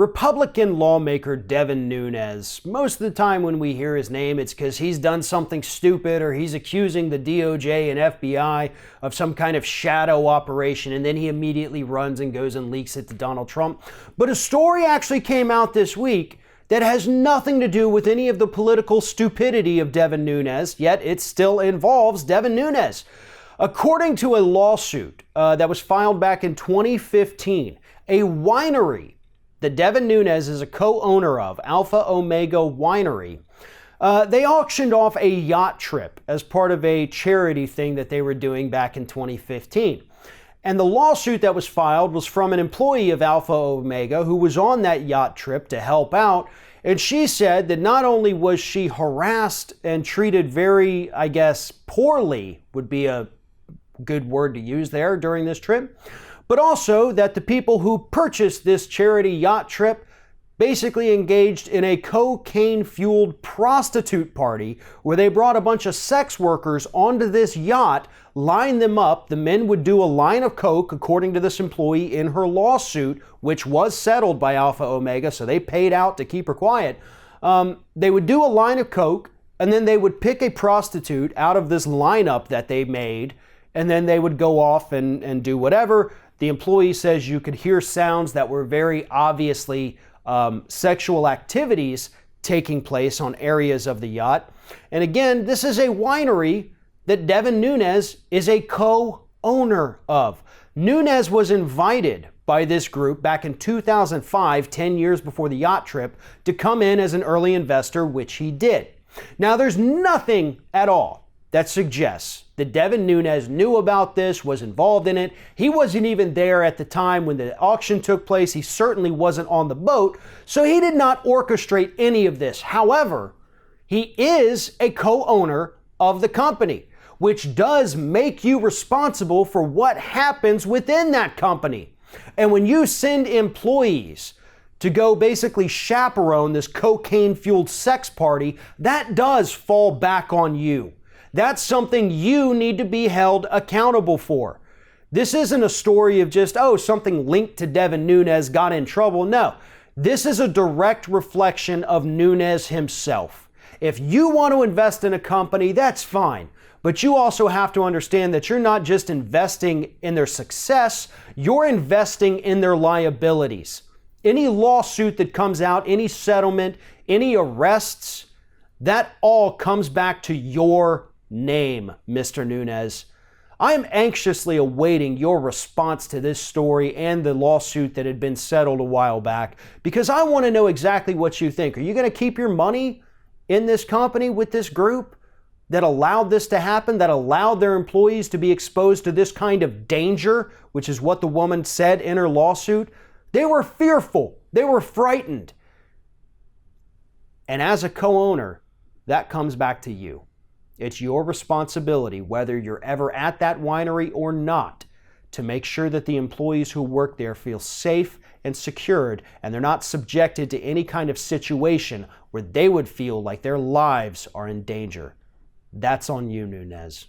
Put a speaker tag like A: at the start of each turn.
A: Republican lawmaker Devin Nunes. Most of the time when we hear his name, it's because he's done something stupid or he's accusing the DOJ and FBI of some kind of shadow operation, and then he immediately runs and goes and leaks it to Donald Trump. But a story actually came out this week that has nothing to do with any of the political stupidity of Devin Nunes, yet it still involves Devin Nunes. According to a lawsuit that was filed back in 2015, a winery that Devin Nunes is a co-owner of, Alpha Omega Winery, they auctioned off a yacht trip as part of a charity thing that they were doing back in 2015. And the lawsuit that was filed was from an employee of Alpha Omega who was on that yacht trip to help out. And she said that not only was she harassed and treated very, poorly, would be a good word to use there during this trip, but also that the people who purchased this charity yacht trip basically engaged in a cocaine-fueled prostitute party where they brought a bunch of sex workers onto this yacht, lined them up. The men would do a line of coke, according to this employee in her lawsuit, which was settled by Alpha Omega, so they paid out to keep her quiet. They would do a line of coke, and then they would pick a prostitute out of this lineup that they made, and then they would go off and do whatever. The employee says you could hear sounds that were very obviously sexual activities taking place on areas of the yacht. And again, this is a winery that Devin Nunes is a co-owner of. Nunes was invited by this group back in 2005, 10 years before the yacht trip, to come in as an early investor, which he did. Now, there's nothing at all that suggests that Devin Nunes knew about this, was involved in it. He wasn't even there at the time when the auction took place. He certainly wasn't on the boat, so he did not orchestrate any of this. However, he is a co-owner of the company, which does make you responsible for what happens within that company. And when you send employees to go basically chaperone this cocaine-fueled sex party, that does fall back on you. That's something you need to be held accountable for. This isn't a story of just, something linked to Devin Nunes got in trouble. No, this is a direct reflection of Nunes himself. If you want to invest in a company, that's fine. But you also have to understand that you're not just investing in their success, you're investing in their liabilities. Any lawsuit that comes out, any settlement, any arrests, that all comes back to your name, Mr. Nunes. I am anxiously awaiting your response to this story and the lawsuit that had been settled a while back, because I want to know exactly what you think. Are you going to keep your money in this company with this group that allowed this to happen, that allowed their employees to be exposed to this kind of danger, which is what the woman said in her lawsuit? They were fearful. They were frightened. And as a co-owner, that comes back to you. It's your responsibility, whether you're ever at that winery or not, to make sure that the employees who work there feel safe and secured, and they're not subjected to any kind of situation where they would feel like their lives are in danger. That's on you, Nunes.